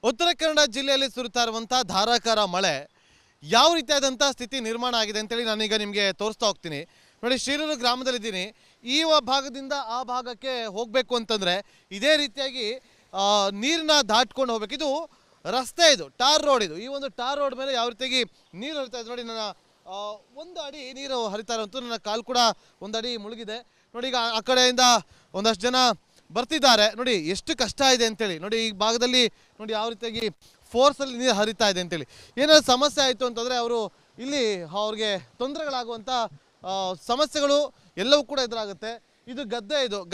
ಉತ್ತರ ಕನ್ನಡ ಜಿಲ್ಲೆಯಲ್ಲಿ ಸುರಿತಾ ಇರುವಂತಹ ಧಾರಾಕಾರ ಮಳೆ ಯಾವ ರೀತಿಯಾದಂಥ ಸ್ಥಿತಿ ನಿರ್ಮಾಣ ಆಗಿದೆ ಅಂತೇಳಿ ನಾನೀಗ ನಿಮಗೆ ತೋರಿಸ್ತಾ ಹೋಗ್ತೀನಿ. ನೋಡಿ, ಶ್ರೀರೂರು ಗ್ರಾಮದಲ್ಲಿದ್ದೀನಿ. ಈ ಭಾಗದಿಂದ ಆ ಭಾಗಕ್ಕೆ ಹೋಗಬೇಕು ಅಂತಂದರೆ ಇದೇ ರೀತಿಯಾಗಿ ನೀರನ್ನ ದಾಟ್ಕೊಂಡು ಹೋಗ್ಬೇಕು. ಇದು ರಸ್ತೆ, ಇದು ಟಾರ್ ರೋಡ್. ಇದು ಈ ಒಂದು ಟಾರ್ ರೋಡ್ ಮೇಲೆ ಯಾವ ರೀತಿಯಾಗಿ ನೀರು ಹರಿತಾ ಇದೆ ನೋಡಿ. ನನ್ನ ಒಂದು ಅಡಿ ನೀರು ಹರಿತಾ ಇರೋಂಥ ನನ್ನ ಕಾಲು ಕೂಡ ಒಂದು ಅಡಿ ಮುಳುಗಿದೆ ನೋಡಿ. ಈಗ ಆ ಕಡೆಯಿಂದ ಒಂದಷ್ಟು ಜನ ಬರ್ತಿದ್ದಾರೆ. ನೋಡಿ ಎಷ್ಟು ಕಷ್ಟ ಇದೆ ಅಂತೇಳಿ. ನೋಡಿ ಈ ಭಾಗದಲ್ಲಿ ನೋಡಿ ಯಾವ ರೀತಿಯಾಗಿ ಫೋರ್ಸಲ್ಲಿ ನೀರು ಹರಿತಾ ಇದೆ ಅಂತೇಳಿ. ಏನಾದ್ರು ಸಮಸ್ಯೆ ಆಯಿತು ಅಂತಂದರೆ ಅವರು ಇಲ್ಲಿ ಅವ್ರಿಗೆ ತೊಂದರೆಗಳಾಗುವಂಥ ಸಮಸ್ಯೆಗಳು ಎಲ್ಲವೂ ಕೂಡ ಎದುರಾಗುತ್ತೆ. ಇದು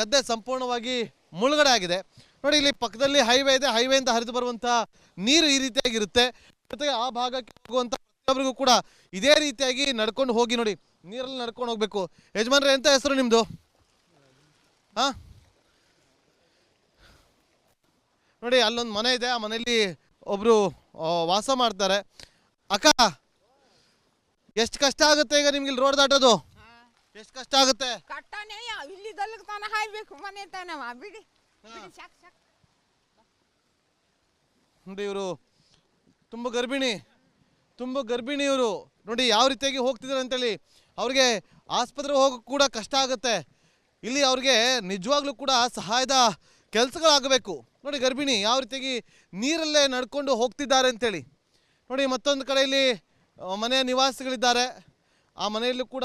ಗದ್ದೆ ಸಂಪೂರ್ಣವಾಗಿ ಮುಳುಗಡೆ ಆಗಿದೆ ನೋಡಿ. ಇಲ್ಲಿ ಪಕ್ಕದಲ್ಲಿ ಹೈವೇ ಇದೆ. ಹೈವೇಯಿಂದ ಹರಿದು ಬರುವಂಥ ನೀರು ಈ ರೀತಿಯಾಗಿರುತ್ತೆ. ಜೊತೆಗೆ ಆ ಭಾಗಕ್ಕೆ ಹೋಗುವಂಥ ಪ್ರತಿಯೊಬ್ಬರಿಗೂ ಕೂಡ ಇದೇ ರೀತಿಯಾಗಿ ನಡ್ಕೊಂಡು ಹೋಗಿ ನೋಡಿ, ನೀರಲ್ಲಿ ನಡ್ಕೊಂಡು ಹೋಗ್ಬೇಕು. ಯಜಮಾನ್ರೆ, ಎಂತ ಹೆಸರು ನಿಮ್ಮದು? ಹಾಂ, ನೋಡಿ ಅಲ್ಲೊಂದು ಮನೆ ಇದೆ. ಆ ಮನೆಯಲ್ಲಿ ಒಬ್ರು ವಾಸ ಮಾಡ್ತಾರೆ. ಅಕ್ಕ, ಎಷ್ಟು ಕಷ್ಟ ಆಗುತ್ತೆ ಈಗ ನಿಮ್ಗೆ ಇಲ್ಲಿ ರೋಡ್ ದಾಟೋದು? ಎಷ್ಟು ಕಷ್ಟ ಆಗುತ್ತೆ? ನೋಡಿ, ಇವರು ತುಂಬ ಗರ್ಭಿಣಿ ಇವರು. ನೋಡಿ ಯಾವ ರೀತಿಯಾಗಿ ಹೋಗ್ತಿದ್ದಾರೆ ಅಂತೇಳಿ. ಅವ್ರಿಗೆ ಆಸ್ಪತ್ರೆಗೆ ಹೋಗೋಕೆ ಕೂಡ ಕಷ್ಟ ಆಗುತ್ತೆ. ಇಲ್ಲಿ ಅವ್ರಿಗೆ ನಿಜವಾಗ್ಲೂ ಕೂಡ ಸಹಾಯದ ಕೆಲಸಗಳಾಗಬೇಕು. ನೋಡಿ, ಗರ್ಭಿಣಿ ಯಾವ ರೀತಿಯಾಗಿ ನೀರಲ್ಲೇ ನಡ್ಕೊಂಡು ಹೋಗ್ತಿದ್ದಾರೆ ಅಂತೇಳಿ. ನೋಡಿ, ಮತ್ತೊಂದು ಕಡೆಯಲ್ಲಿ ಮನೆಯ ನಿವಾಸಿಗಳಿದ್ದಾರೆ. ಆ ಮನೆಯಲ್ಲೂ ಕೂಡ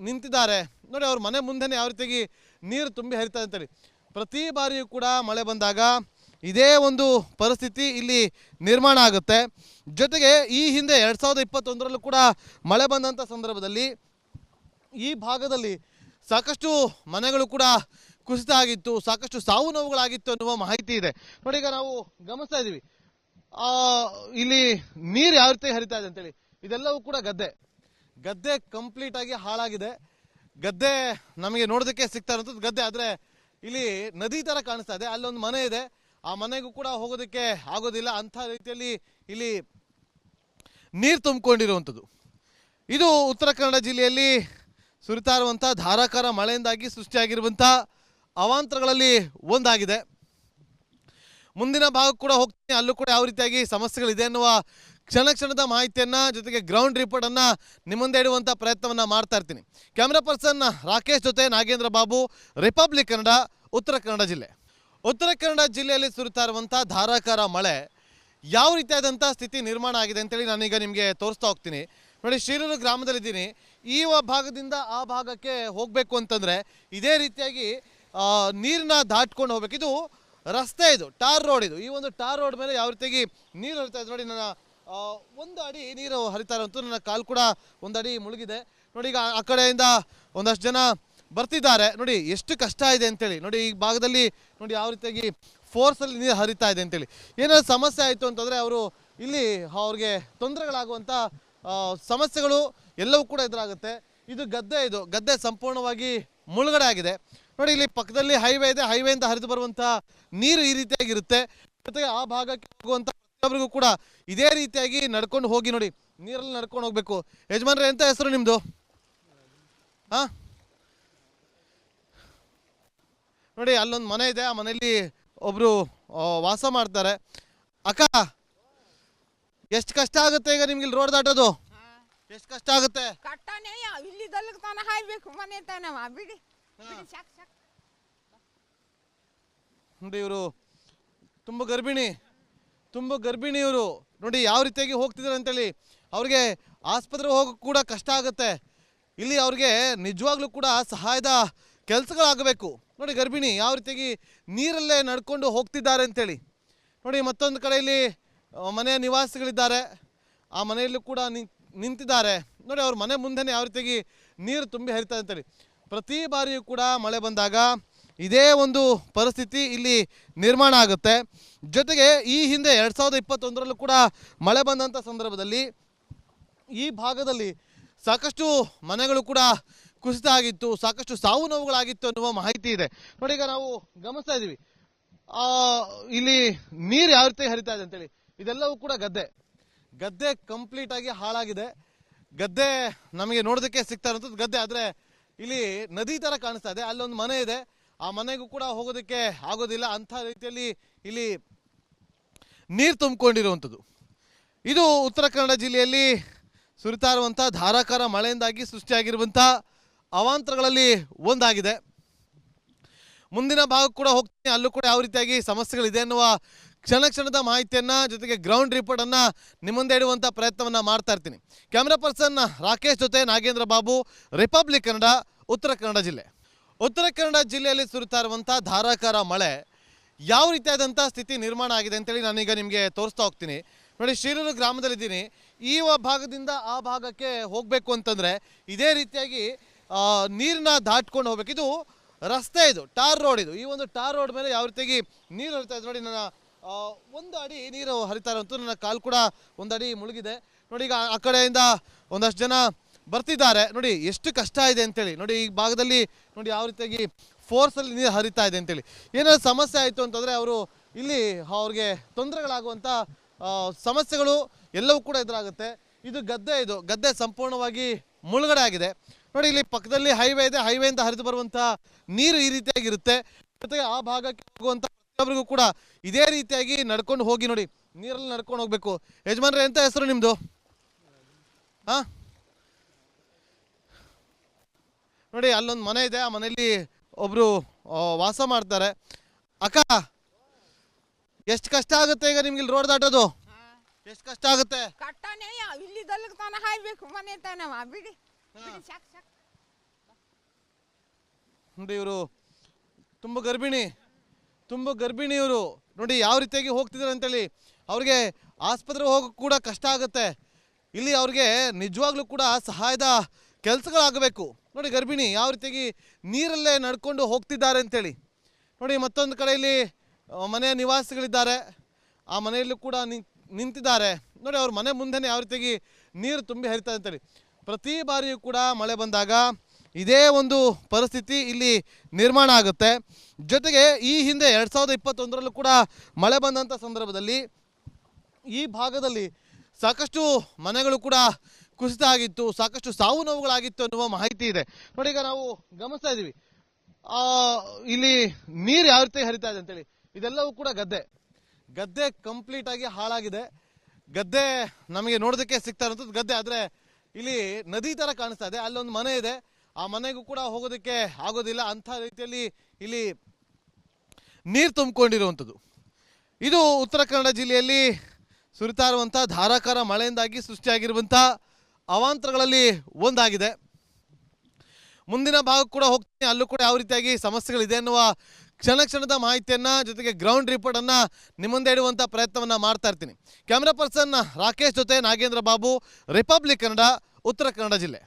ನಿಂತಿದ್ದಾರೆ ನೋಡಿ. ಅವ್ರ ಮನೆ ಮುಂದೆನೇ ಯಾವ ರೀತಿಯಾಗಿ ನೀರು ತುಂಬಿ ಹರಿತಾ ಅಂತೇಳಿ. ಪ್ರತಿ ಬಾರಿಯೂ ಕೂಡ ಮಳೆ ಬಂದಾಗ ಇದೇ ಒಂದು ಪರಿಸ್ಥಿತಿ ಇಲ್ಲಿ ನಿರ್ಮಾಣ ಆಗುತ್ತೆ. ಜೊತೆಗೆ ಈ ಹಿಂದೆ 2021ರಲ್ಲೂ ಕೂಡ ಮಳೆ ಬಂದಂಥ ಸಂದರ್ಭದಲ್ಲಿ ಈ ಭಾಗದಲ್ಲಿ ಸಾಕಷ್ಟು ಮನೆಗಳು ಕೂಡ ಕುಸಿತ ಆಗಿತ್ತು, ಸಾಕಷ್ಟು ಸಾವು ನೋವುಗಳಾಗಿತ್ತು ಅನ್ನುವ ಮಾಹಿತಿ ಇದೆ ನೋಡಿ. ಈಗ ನಾವು ಗಮನಿಸ್ತಾ ಇದ್ದೀವಿ ಇಲ್ಲಿ ನೀರು ಯಾವ ರೀತಿ ಹರಿತಾ ಇದೆ ಅಂತೇಳಿ. ಇದೆಲ್ಲವೂ ಕೂಡ ಗದ್ದೆ ಕಂಪ್ಲೀಟ್ ಆಗಿ ಹಾಳಾಗಿದೆ. ಗದ್ದೆ ನಮಗೆ ನೋಡೋದಕ್ಕೆ ಸಿಗ್ತಾ ಇರುವಂಥದ್ದು ಗದ್ದೆ, ಆದರೆ ಇಲ್ಲಿ ನದಿ ತರ ಕಾಣಿಸ್ತಾ ಇದೆ. ಅಲ್ಲೊಂದು ಮನೆ ಇದೆ. ಆ ಮನೆಗೂ ಕೂಡ ಹೋಗೋದಕ್ಕೆ ಆಗೋದಿಲ್ಲ. ಅಂಥ ರೀತಿಯಲ್ಲಿ ಇಲ್ಲಿ ನೀರು ತುಂಬಿಕೊಂಡಿರುವಂಥದ್ದು. ಇದು ಉತ್ತರ ಕನ್ನಡ ಜಿಲ್ಲೆಯಲ್ಲಿ ಸುರಿತಾ ಇರುವಂಥ ಧಾರಾಕಾರ ಮಳೆಯಿಂದಾಗಿ ಸೃಷ್ಟಿಯಾಗಿರುವಂಥ ಅವಾಂತರಗಳಲ್ಲಿ ಒಂದಾಗಿದೆ. ಮುಂದಿನ ಭಾಗಕ್ಕೆ ಕೂಡ ಹೋಗ್ತೀನಿ, ಅಲ್ಲೂ ಕೂಡ ಯಾವ ರೀತಿಯಾಗಿ ಸಮಸ್ಯೆಗಳಿದೆ ಅನ್ನುವ ಕ್ಷಣದ ಮಾಹಿತಿಯನ್ನು ಜೊತೆಗೆ ಗ್ರೌಂಡ್ ರಿಪೋರ್ಟನ್ನು ನಿಮ್ಮ ಮುಂದೆ ಇಡುವಂಥ ಪ್ರಯತ್ನವನ್ನು ಮಾಡ್ತಾ ಇರ್ತೀನಿ. ಕ್ಯಾಮ್ರಾ ಪರ್ಸನ್ ರಾಕೇಶ್ ಜೊತೆ ನಾಗೇಂದ್ರ ಬಾಬು, ರಿಪಬ್ಲಿಕ್ ಕನ್ನಡ, ಉತ್ತರ ಕನ್ನಡ ಜಿಲ್ಲೆ. ಉತ್ತರ ಕನ್ನಡ ಜಿಲ್ಲೆಯಲ್ಲಿ ಸುರಿತಾ ಇರುವಂಥ ಧಾರಾಕಾರ ಮಳೆ ಯಾವ ರೀತಿಯಾದಂಥ ಸ್ಥಿತಿ ನಿರ್ಮಾಣ ಆಗಿದೆ ಅಂತೇಳಿ ನಾನೀಗ ನಿಮಗೆ ತೋರಿಸ್ತಾ ಹೋಗ್ತೀನಿ. ನೋಡಿ, ಶ್ರೀರೂರು ಗ್ರಾಮದಲ್ಲಿದ್ದೀನಿ. ಈ ಭಾಗದಿಂದ ಆ ಭಾಗಕ್ಕೆ ಹೋಗಬೇಕು ಅಂತಂದರೆ ಇದೇ ರೀತಿಯಾಗಿ ನೀರನ್ನ ದಾಟ್ಕೊಂಡು ಹೋಗ್ಬೇಕು. ಇದು ರಸ್ತೆ, ಇದು ಟಾರ್ ರೋಡ್. ಇದು ಈ ಒಂದು ಟಾರ್ ರೋಡ್ ಮೇಲೆ ಯಾವ ರೀತಿಯಾಗಿ ನೀರು ಹರಿತಾ ಇದೆ ನೋಡಿ. ನನ್ನ ಒಂದು ಅಡಿ ನೀರು ಹರಿತಾ ಇರೋಂಥ ನನ್ನ ಕಾಲು ಕೂಡ ಒಂದು ಅಡಿ ಮುಳುಗಿದೆ ನೋಡಿ. ಈಗ ಆ ಕಡೆಯಿಂದ ಒಂದಷ್ಟು ಜನ ಬರ್ತಿದ್ದಾರೆ. ನೋಡಿ ಎಷ್ಟು ಕಷ್ಟ ಇದೆ ಅಂತೇಳಿ. ನೋಡಿ ಈ ಭಾಗದಲ್ಲಿ ನೋಡಿ ಯಾವ ರೀತಿಯಾಗಿ ಫೋರ್ಸಲ್ಲಿ ನೀರು ಹರಿತಾ ಇದೆ ಅಂತೇಳಿ. ಏನಾದ್ರು ಸಮಸ್ಯೆ ಆಯಿತು ಅಂತಂದರೆ ಅವರು ಇಲ್ಲಿ ಅವ್ರಿಗೆ ತೊಂದರೆಗಳಾಗುವಂಥ ಸಮಸ್ಯೆಗಳು ಎಲ್ಲವೂ ಕೂಡ ಎದುರಾಗುತ್ತೆ. ಇದು ಗದ್ದೆ ಸಂಪೂರ್ಣವಾಗಿ ಮುಳುಗಡೆ ಆಗಿದೆ ನೋಡಿ. ಇಲ್ಲಿ ಪಕ್ಕದಲ್ಲಿ ಹೈವೇ ಇದೆ. ಹೈವೇಯಿಂದ ಹರಿದು ಬರುವಂಥ ನೀರು ಈ ರೀತಿಯಾಗಿರುತ್ತೆ. ಜೊತೆಗೆ ಆ ಭಾಗಕ್ಕೆ ಹೋಗುವಂಥ ಪ್ರತಿಯೊಬ್ಬರಿಗೂ ಕೂಡ ಇದೇ ರೀತಿಯಾಗಿ ನಡ್ಕೊಂಡು ಹೋಗಿ ನೋಡಿ, ನೀರಲ್ಲಿ ನಡ್ಕೊಂಡು ಹೋಗ್ಬೇಕು. ಯಜಮಾನ್ರೆ, ಎಂತ ಹೆಸರು ನಿಮ್ಮದು? ಹಾಂ, ನೋಡಿ ಅಲ್ಲೊಂದು ಮನೆ ಇದೆ. ಆ ಮನೆಯಲ್ಲಿ ಒಬ್ರು ವಾಸ ಮಾಡ್ತಾರೆ. ಅಕ್ಕ, ಎಷ್ಟು ಕಷ್ಟ ಆಗುತ್ತೆ ಈಗ ನಿಮ್ಗೆ ಇಲ್ಲಿ ರೋಡ್ ದಾಟೋದು? ಎಷ್ಟು ಕಷ್ಟ ಆಗುತ್ತೆ? ನೋಡಿ, ಇವರು ತುಂಬ ಗರ್ಭಿಣಿ ಇವರು. ನೋಡಿ ಯಾವ ರೀತಿಯಾಗಿ ಹೋಗ್ತಿದ್ದಾರೆ ಅಂತೇಳಿ. ಅವ್ರಿಗೆ ಆಸ್ಪತ್ರೆಗೆ ಹೋಗೋಕೆ ಕೂಡ ಕಷ್ಟ ಆಗುತ್ತೆ. ಇಲ್ಲಿ ಅವ್ರಿಗೆ ನಿಜವಾಗ್ಲೂ ಕೂಡ ಸಹಾಯದ ಕೆಲಸಗಳಾಗಬೇಕು. ನೋಡಿ, ಗರ್ಭಿಣಿ ಯಾವ ರೀತಿಯಾಗಿ ನೀರಲ್ಲೇ ನಡ್ಕೊಂಡು ಹೋಗ್ತಿದ್ದಾರೆ ಅಂತೇಳಿ. ನೋಡಿ, ಮತ್ತೊಂದು ಕಡೆಯಲ್ಲಿ ಮನೆಯ ನಿವಾಸಿಗಳಿದ್ದಾರೆ. ಆ ಮನೆಯಲ್ಲೂ ಕೂಡ ನಿಂತಿದ್ದಾರೆ ನೋಡಿ. ಅವ್ರ ಮನೆ ಮುಂದೆನೇ ಯಾವ ರೀತಿಯಾಗಿ ನೀರು ತುಂಬಿ ಹರಿತಾ ಅಂತೇಳಿ. ಪ್ರತಿ ಬಾರಿಯೂ ಕೂಡ ಮಳೆ ಬಂದಾಗ ಇದೇ ಒಂದು ಪರಿಸ್ಥಿತಿ ಇಲ್ಲಿ ನಿರ್ಮಾಣ ಆಗುತ್ತೆ. ಜೊತೆಗೆ ಈ ಹಿಂದೆ 2021ರಲ್ಲೂ ಕೂಡ ಮಳೆ ಬಂದಂಥ ಸಂದರ್ಭದಲ್ಲಿ ಈ ಭಾಗದಲ್ಲಿ ಸಾಕಷ್ಟು ಮನೆಗಳು ಕೂಡ ಕುಸಿತ ಆಗಿತ್ತು, ಸಾಕಷ್ಟು ಸಾವು ನೋವುಗಳಾಗಿತ್ತು ಅನ್ನುವ ಮಾಹಿತಿ ಇದೆ ನೋಡಿ. ಈಗ ನಾವು ಗಮನಿಸ್ತಾ ಇದ್ದೀವಿ ಇಲ್ಲಿ ನೀರು ಯಾವ ರೀತಿ ಹರಿತಾ ಇದೆ ಅಂತೇಳಿ. ಇದೆಲ್ಲವೂ ಕೂಡ ಗದ್ದೆ ಕಂಪ್ಲೀಟ್ ಆಗಿ ಹಾಳಾಗಿದೆ. ಗದ್ದೆ ನಮಗೆ ನೋಡೋದಕ್ಕೆ ಸಿಗ್ತಾ ಇರುವಂಥದ್ದು ಗದ್ದೆ, ಆದರೆ ಇಲ್ಲಿ ನದಿ ತರ ಕಾಣಿಸ್ತಾ ಇದೆ. ಅಲ್ಲೊಂದು ಮನೆ ಇದೆ. ಆ ಮನೆಗೂ ಕೂಡ ಹೋಗೋದಕ್ಕೆ ಆಗೋದಿಲ್ಲ. ಅಂಥ ರೀತಿಯಲ್ಲಿ ಇಲ್ಲಿ ನೀರು ತುಂಬಿಕೊಂಡಿರುವಂಥದ್ದು. ಇದು ಉತ್ತರ ಕನ್ನಡ ಜಿಲ್ಲೆಯಲ್ಲಿ ಸುರಿತಾ ಇರುವಂಥ ಧಾರಾಕಾರ ಮಳೆಯಿಂದಾಗಿ ಸೃಷ್ಟಿಯಾಗಿರುವಂಥ ಅವಾಂತರಗಳಲ್ಲಿ ಒಂದಾಗಿದೆ. ಮುಂದಿನ ಭಾಗಕ್ಕೆ ಕೂಡ ಹೋಗ್ತೀನಿ, ಅಲ್ಲೂ ಕೂಡ ಯಾವ ರೀತಿಯಾಗಿ ಸಮಸ್ಯೆಗಳಿದೆ ಅನ್ನುವ ಕ್ಷಣದ ಮಾಹಿತಿಯನ್ನು ಜೊತೆಗೆ ಗ್ರೌಂಡ್ ರಿಪೋರ್ಟನ್ನು ನಿಮ್ಮ ಮುಂದೆ ಇಡುವಂಥ ಪ್ರಯತ್ನವನ್ನು ಮಾಡ್ತಾ ಇರ್ತೀನಿ. ಕ್ಯಾಮ್ರಾ ಪರ್ಸನ್ ರಾಕೇಶ್ ಜೊತೆ ನಾಗೇಂದ್ರ ಬಾಬು, ರಿಪಬ್ಲಿಕ್ ಕನ್ನಡ, ಉತ್ತರ ಕನ್ನಡ ಜಿಲ್ಲೆ. ಉತ್ತರ ಕನ್ನಡ ಜಿಲ್ಲೆಯಲ್ಲಿ ಸುರಿತಾ ಇರುವಂಥ ಧಾರಾಕಾರ ಮಳೆ ಯಾವ ರೀತಿಯಾದಂಥ ಸ್ಥಿತಿ ನಿರ್ಮಾಣ ಆಗಿದೆ ಅಂತೇಳಿ ನಾನೀಗ ನಿಮಗೆ ತೋರಿಸ್ತಾ ಹೋಗ್ತೀನಿ. ನೋಡಿ, ಶಿರೂರು ಗ್ರಾಮದಲ್ಲಿದ್ದೀನಿ. ಈ ಭಾಗದಿಂದ ಆ ಭಾಗಕ್ಕೆ ಹೋಗಬೇಕು ಅಂತಂದರೆ ಇದೇ ರೀತಿಯಾಗಿ ನೀರನ್ನ ದಾಟ್ಕೊಂಡು ಹೋಗ್ಬೇಕು. ಇದು ರಸ್ತೆ, ಇದು ಟಾರ್ ರೋಡ್. ಇದು ಈ ಒಂದು ಟಾರ್ ರೋಡ್ ಮೇಲೆ ಯಾವ ರೀತಿಯಾಗಿ ನೀರು ಹರಿತಾ ಇದೆ ನೋಡಿ. ನನ್ನ ಒಂದು ಅಡಿ ನೀರು ಹರಿತಾ ಇರೋಂಥ ನನ್ನ ಕಾಲು ಕೂಡ ಒಂದು ಅಡಿ ಮುಳುಗಿದೆ ನೋಡಿ. ಈಗ ಆ ಕಡೆಯಿಂದ ಒಂದಷ್ಟು ಜನ ಬರ್ತಿದ್ದಾರೆ ನೋಡಿ, ಎಷ್ಟು ಕಷ್ಟ ಇದೆ ಅಂತೇಳಿ. ನೋಡಿ, ಈ ಭಾಗದಲ್ಲಿ ನೋಡಿ ಯಾವ ರೀತಿಯಾಗಿ ಫೋರ್ಸಲ್ಲಿ ನೀರು ಹರಿತಾ ಇದೆ ಅಂತೇಳಿ. ಏನಾದ್ರು ಸಮಸ್ಯೆ ಆಯಿತು ಅಂತಂದರೆ ಅವರು ಇಲ್ಲಿ ಅವ್ರಿಗೆ ತೊಂದರೆಗಳಾಗುವಂಥ ಸಮಸ್ಯೆಗಳು ಎಲ್ಲವೂ ಕೂಡ ಎದುರಾಗುತ್ತೆ. ಇದು ಗದ್ದೆ ಸಂಪೂರ್ಣವಾಗಿ ಮುಳುಗಡೆ ಆಗಿದೆ ನೋಡಿ. ಇಲ್ಲಿ ಪಕ್ಕದಲ್ಲಿ ಹೈವೇ ಇದೆ, ಹೈವೇಯಿಂದ ಹರಿದು ಬರುವಂಥ ನೀರು ಈ ರೀತಿಯಾಗಿರುತ್ತೆ. ಜೊತೆಗೆ ಆ ಭಾಗಕ್ಕೆ ಹೋಗುವಂಥ ಪ್ರತಿಯೊಬ್ಬರಿಗೂ ಕೂಡ ಇದೇ ರೀತಿಯಾಗಿ ನಡ್ಕೊಂಡು ಹೋಗಿ ನೋಡಿ, ನೀರಲ್ಲಿ ನಡ್ಕೊಂಡು ಹೋಗ್ಬೇಕು. ಯಜಮಾನ್ರೆ, ಎಂತ ಹೆಸರು ನಿಮ್ಮದು? ಹಾಂ ನೋಡಿ, ಅಲ್ಲೊಂದು ಮನೆ ಇದೆ, ಆ ಮನೆಯಲ್ಲಿ ಒಬ್ರು ವಾಸ ಮಾಡ್ತಾರೆ. ಅಕ್ಕ, ಎಷ್ಟು ಕಷ್ಟ ಆಗುತ್ತೆ ಈಗ ನಿಮ್ಗೆ ಇಲ್ಲಿ ರೋಡ್ ದಾಟೋದು? ಎಷ್ಟು ಕಷ್ಟ ಆಗುತ್ತೆ? ನೋಡಿ, ಇವರು ತುಂಬ ಗರ್ಭಿಣಿ ಇವರು ನೋಡಿ ಯಾವ ರೀತಿಯಾಗಿ ಹೋಗ್ತಿದ್ದಾರೆ ಅಂತೇಳಿ. ಅವ್ರಿಗೆ ಆಸ್ಪತ್ರೆಗೆ ಹೋಗೋಕೆ ಕೂಡ ಕಷ್ಟ ಆಗುತ್ತೆ. ಇಲ್ಲಿ ಅವ್ರಿಗೆ ನಿಜವಾಗ್ಲೂ ಕೂಡ ಸಹಾಯದ ಕೆಲಸಗಳಾಗಬೇಕು ನೋಡಿ. ಗರ್ಭಿಣಿ ಯಾವ ರೀತಿಯಾಗಿ ನೀರಲ್ಲೇ ನಡ್ಕೊಂಡು ಹೋಗ್ತಿದ್ದಾರೆ ಅಂತೇಳಿ ನೋಡಿ. ಮತ್ತೊಂದು ಕಡೆಯಲ್ಲಿ ಮನೆಯ ನಿವಾಸಿಗಳಿದ್ದಾರೆ, ಆ ಮನೆಯಲ್ಲೂ ಕೂಡ ನಿಂತಿದ್ದಾರೆ ನೋಡಿ. ಅವ್ರ ಮನೆ ಮುಂದೆನೇ ಯಾವ ರೀತಿಯಾಗಿ ನೀರು ತುಂಬಿ ಹರಿತಾ ಅಂತೇಳಿ. ಪ್ರತಿ ಬಾರಿಯೂ ಕೂಡ ಮಳೆ ಬಂದಾಗ ಇದೇ ಒಂದು ಪರಿಸ್ಥಿತಿ ಇಲ್ಲಿ ನಿರ್ಮಾಣ ಆಗುತ್ತೆ. ಜೊತೆಗೆ ಈ ಹಿಂದೆ 2021ರಲ್ಲೂ ಕೂಡ ಮಳೆ ಬಂದಂಥ ಸಂದರ್ಭದಲ್ಲಿ ಈ ಭಾಗದಲ್ಲಿ ಸಾಕಷ್ಟು ಮನೆಗಳು ಕೂಡ ಕುಸಿತ ಆಗಿತ್ತು, ಸಾಕಷ್ಟು ಸಾವು ನೋವುಗಳಾಗಿತ್ತು ಅನ್ನುವ ಮಾಹಿತಿ ಇದೆ ನೋಡಿ. ಈಗ ನಾವು ಗಮನಿಸ್ತಾ ಇದ್ದೀವಿ ಇಲ್ಲಿ ನೀರು ಯಾವ ರೀತಿ ಹರಿತಾ ಇದೆ ಅಂತೇಳಿ. ಇದೆಲ್ಲವೂ ಕೂಡ ಗದ್ದೆ ಕಂಪ್ಲೀಟ್ ಆಗಿ ಹಾಳಾಗಿದೆ. ಗದ್ದೆ ನಮಗೆ ನೋಡೋದಕ್ಕೆ ಸಿಗ್ತಾ ಇರೋಂಥದ್ದು ಗದ್ದೆ, ಆದರೆ ಇಲ್ಲಿ ನದಿ ಥರ ಕಾಣಿಸ್ತಾ ಇದೆ. ಅಲ್ಲೊಂದು ಮನೆ ಇದೆ, ಆ ಮನೆಗೂ ಕೂಡ ಹೋಗೋದಕ್ಕೆ ಆಗೋದಿಲ್ಲ. ಅಂಥ ರೀತಿಯಲ್ಲಿ ಇಲ್ಲಿ ನೀರು ತುಂಬಿಕೊಂಡಿರುವಂಥದ್ದು. ಇದು ಉತ್ತರ ಕನ್ನಡ ಜಿಲ್ಲೆಯಲ್ಲಿ ಸುರಿತಾ ಇರುವಂಥ ಧಾರಾಕಾರ ಮಳೆಯಿಂದಾಗಿ ಸೃಷ್ಟಿಯಾಗಿರುವಂಥ ಅವಾಂತರಗಳಲ್ಲಿ ಒಂದಾಗಿದೆ. ಮುಂದಿನ ಭಾಗಕ್ಕೆ ಕೂಡ ಹೋಗ್ತೀನಿ, ಅಲ್ಲೂ ಕೂಡ ಯಾವ ರೀತಿಯಾಗಿ ಸಮಸ್ಯೆಗಳಿದೆ ಅನ್ನುವ ಕ್ಷಣದ ಮಾಹಿತಿಯನ್ನು ಜೊತೆಗೆ ಗ್ರೌಂಡ್ ರಿಪೋರ್ಟನ್ನು ನಿಮ್ಮ ಮುಂದೆ ಇಡುವಂಥ ಪ್ರಯತ್ನವನ್ನು ಮಾಡ್ತಾ ಇರ್ತೀನಿ. ಕ್ಯಾಮ್ರಾ ಪರ್ಸನ್ ರಾಕೇಶ್ ಜೊತೆ ನಾಗೇಂದ್ರ ಬಾಬು, ರಿಪಬ್ಲಿಕ್ ಕನ್ನಡ, ಉತ್ತರ ಕನ್ನಡ ಜಿಲ್ಲೆ.